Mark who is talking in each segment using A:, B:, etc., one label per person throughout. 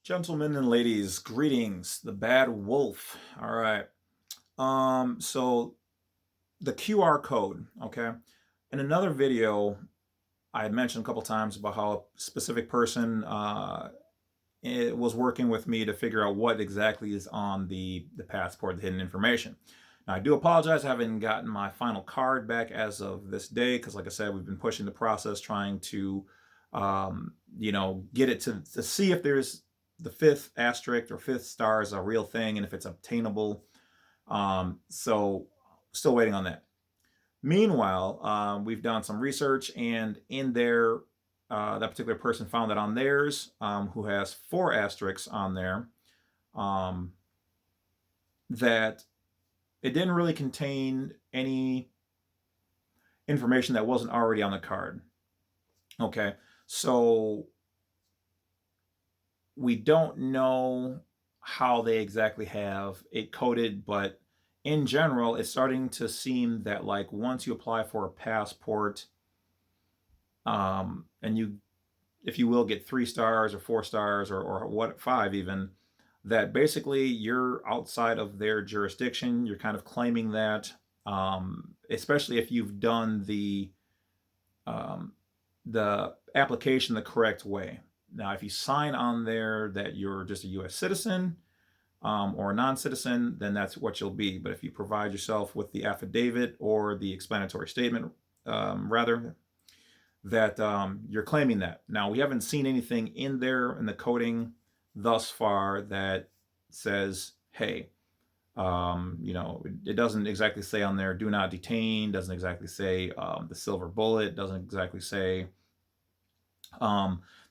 A: Gentlemen and ladies, greetings. The Bad Wolf. All right. So the QR code, okay? In another video, I had mentioned a couple times about how a specific person it was working with me to figure out what exactly is on the passport, the hidden information. Now, I do apologize. I haven't gotten my final card back as of this day because, like I said, we've been pushing the process trying to, get it to see if there's the fifth asterisk or fifth star is a real thing and if it's obtainable. So, still waiting on that. Meanwhile, we've done some research, and in there, that particular person found that on theirs, who has four asterisks on there, um, that it didn't really contain any information that wasn't already on the card. Okay, so we don't know how they exactly have it coded, but in general, it's starting to seem that like once you apply for a passport, and you, if you will, get 3 stars or 4 stars or what, five even, that basically you're outside of their jurisdiction. You're kind of claiming that, especially if you've done um, the application the correct way. Now, if you sign on there that you're just a U.S. citizen or a non-citizen, then that's what you'll be. But if you provide yourself with the affidavit or the explanatory statement, rather, that you're claiming that. Now, we haven't seen anything in there in the coding thus far that says, hey, it doesn't exactly say on there, do not detain, doesn't exactly say the silver bullet, doesn't exactly say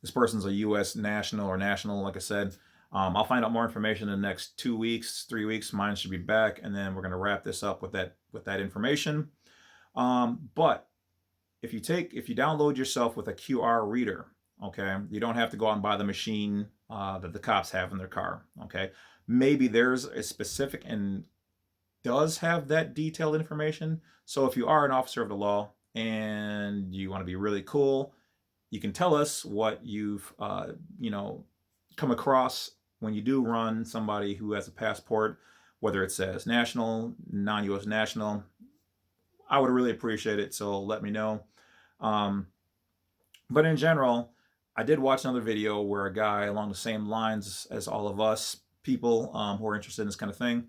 A: this person's a U.S. national or national, like I said. I'll find out more information in the next 2 weeks, 3 weeks. Mine should be back, and then we're going to wrap this up with that information. But if you download yourself with a QR reader, okay, you don't have to go out and buy the machine that the cops have in their car. Okay, maybe there's a specific and does have that detailed information. So if you are an officer of the law and you want to be really cool, you can tell us what you've come across when you do run somebody who has a passport, whether it says national, non-U.S. national. I would really appreciate it, so let me know. Um, but in general, I did watch another video where a guy along the same lines as all of us people who are interested in this kind of thing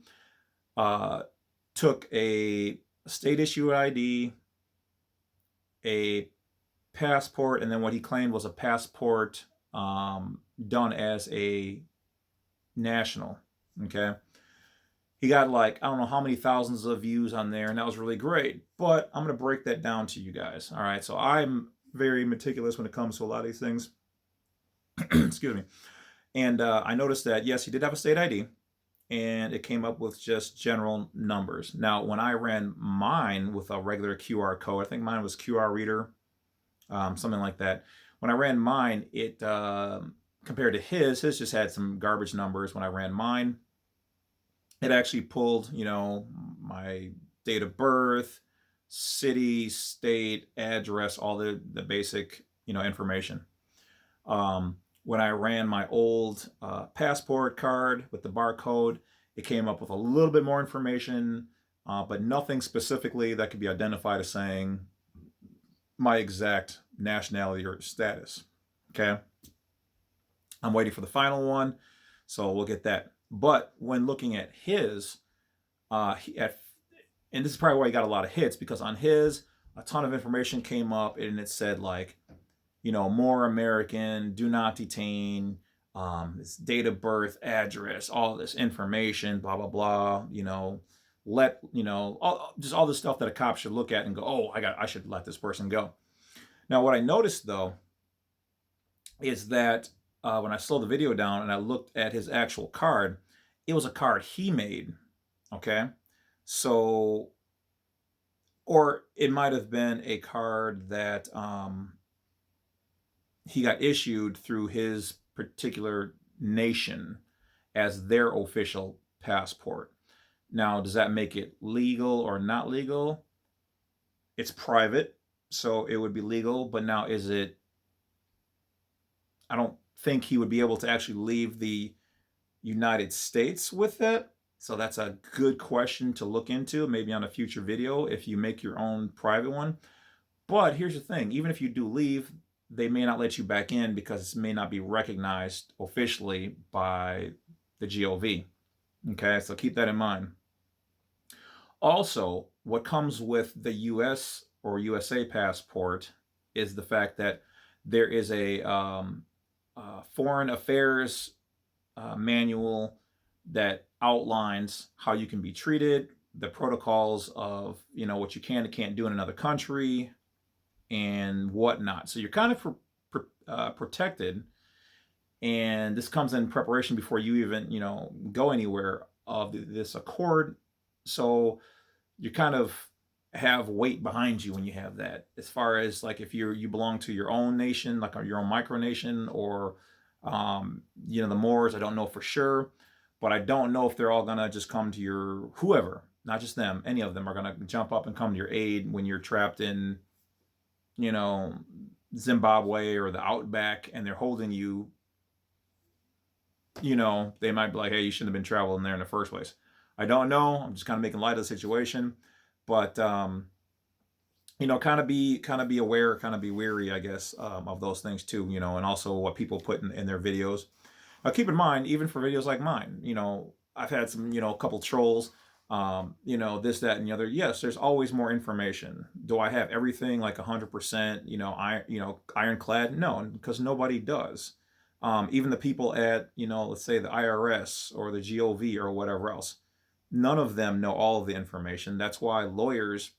A: took a state issue ID, a passport, and then what he claimed was a passport done as a national. Okay. He got like, I don't know how many thousands of views on there, and that was really great. But I'm going to break that down to you guys. All right. So I'm very meticulous when it comes to a lot of these things. Excuse me. And I noticed that, yes, he did have a state ID, and it came up with just general numbers. Now, when I ran mine with a regular QR code, I think mine was QR reader, something like that. When I ran mine, it compared to his just had some garbage numbers. When I ran mine, it actually pulled, my date of birth, city, state, address, all the basic, information. When I ran my old passport card with the barcode, it came up with a little bit more information, but nothing specifically that could be identified as saying my exact nationality or status. Okay. I'm waiting for the final one, so we'll get that. But when looking at his, and this is probably why he got a lot of hits, because on his, a ton of information came up and it said like, more American, do not detain, this date of birth, address, all this information, blah, blah, blah, just all this stuff that a cop should look at and go, oh, I should let this person go. Now, what I noticed though, is that when I slowed the video down and I looked at his actual card, it was a card he made. Okay. So, or it might have been a card that he got issued through his particular nation as their official passport. Now, does that make it legal or not legal? It's private, so it would be legal, but now is it, I don't think he would be able to actually leave the United States with it. So that's a good question to look into, maybe on a future video if you make your own private one. But here's the thing, even if you do leave, they may not let you back in because it may not be recognized officially by the GOV. Okay, so keep that in mind. Also, what comes with the US or USA passport is the fact that there is a foreign affairs manual that outlines how you can be treated, the protocols of, you know, what you can and can't do in another country and whatnot. So you're kind of protected, and this comes in preparation before you even, you know, go anywhere of this accord. So you kind of have weight behind you when you have that, as far as like if you belong to your own nation, like your own micronation, or you know, the Moors. I don't know for sure, but I don't know if they're all gonna just come to your, whoever, not just them, any of them are gonna jump up and come to your aid when you're trapped in, you know, Zimbabwe or the outback, and they're holding you. You know, they might be like, hey, you shouldn't have been traveling there in the first place. I don't know. I'm just kind of making light of the situation, but you know, kind of be aware, kind of be wary, I guess, of those things too. You know, and also what people put in their videos. Keep in mind, even for videos like mine, you know, I've had some, you know, a couple trolls, you know, this, that, and the other. Yes, there's always more information. Do I have everything like 100%, you know, ironclad? No, because nobody does. Even the people at, you know, let's say the IRS or the GOV or whatever else, none of them know all of the information. That's why lawyers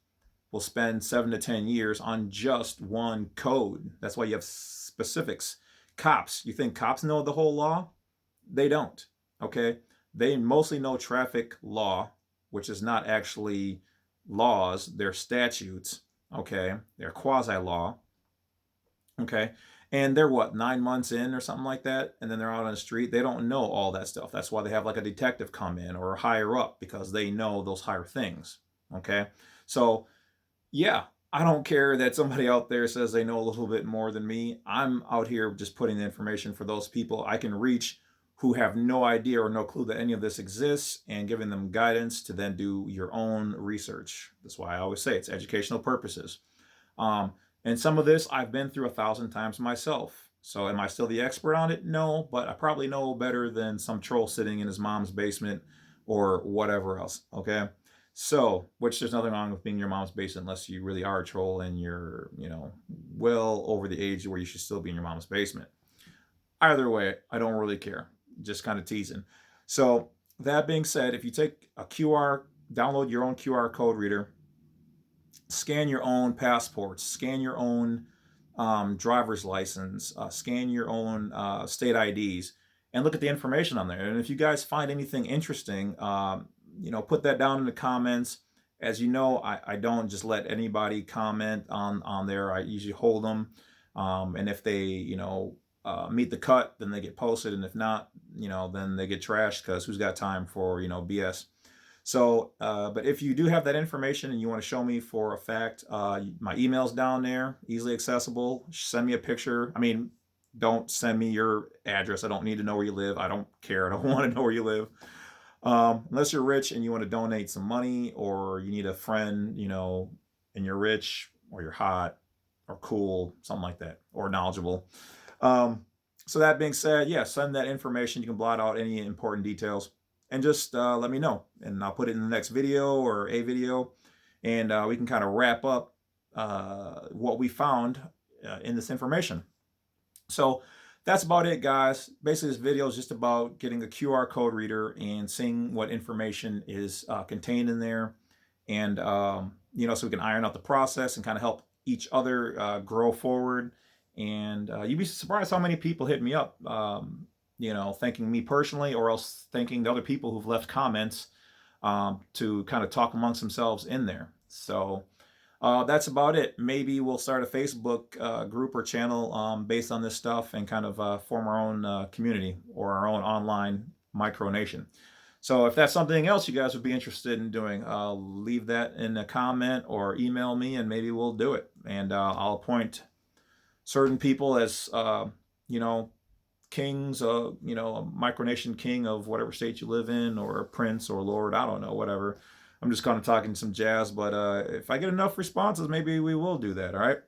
A: will spend 7 to 10 years on just one code. That's why you have specifics. Cops, you think cops know the whole law? They don't. Okay, they mostly know traffic law, which is not actually laws, they're statutes. Okay, they're quasi law. Okay, and they're what, 9 months in or something like that, and then they're out on the street. They don't know all that stuff. That's why they have like a detective come in or higher up, because they know those higher things. Okay, so yeah, I don't care that somebody out there says they know a little bit more than me. I'm out here just putting the information for those people I can reach who have no idea or no clue that any of this exists, and giving them guidance to then do your own research. That's why I always say it's educational purposes. And some of this I've been through 1,000 times myself. So am I still the expert on it? No, but I probably know better than some troll sitting in his mom's basement or whatever else. Okay. So, which there's nothing wrong with being in your mom's basement unless you really are a troll and you're, you know, well over the age where you should still be in your mom's basement. Either way, I don't really care. Just kind of teasing. So, that being said, if you take a download your own QR code reader, scan your own passports, scan your own driver's license, scan your own state IDs, and look at the information on there. And if you guys find anything interesting, you know, put that down in the comments. As you know, I don't just let anybody comment on there. I usually hold them, and if they, you know, meet the cut, then they get posted, and if not, you know, then they get trashed, because who's got time for, you know, BS. So, but if you do have that information and you want to show me for a fact, my email's down there, easily accessible. Send me a picture. I mean, don't send me your address. I don't need to know where you live. I don't care. I don't want to know where you live. Unless you're rich and you want to donate some money, or you need a friend, you know, and you're rich, or you're hot or cool, something like that, or knowledgeable. So that being said, yeah, send that information. You can blot out any important details, and just let me know, and I'll put it in the next video or a video, and we can kind of wrap up what we found in this information. So that's about it, guys. Basically, this video is just about getting a QR code reader and seeing what information is contained in there, and you know, so we can iron out the process and kind of help each other grow forward. And you'd be surprised how many people hit me up, you know, thanking me personally, or else thanking the other people who've left comments to kind of talk amongst themselves in there. So that's about it. Maybe we'll start a Facebook group or channel based on this stuff, and kind of form our own community, or our own online micronation. So if that's something else you guys would be interested in doing, leave that in a comment or email me, and maybe we'll do it. And I'll appoint certain people as, you know, kings, you know, a micronation king of whatever state you live in, or a prince or lord, I don't know, whatever. I'm just kind of talking some jazz, but if I get enough responses, maybe we will do that, all right?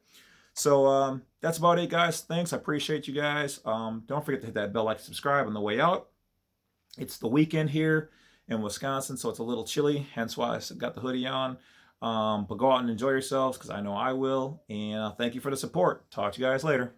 A: So that's about it, guys. Thanks. I appreciate you guys. Don't forget to hit that bell, like, subscribe on the way out. It's the weekend here in Wisconsin, so it's a little chilly, hence why I got the hoodie on. But go out and enjoy yourselves, because I know I will. And thank you for the support. Talk to you guys later.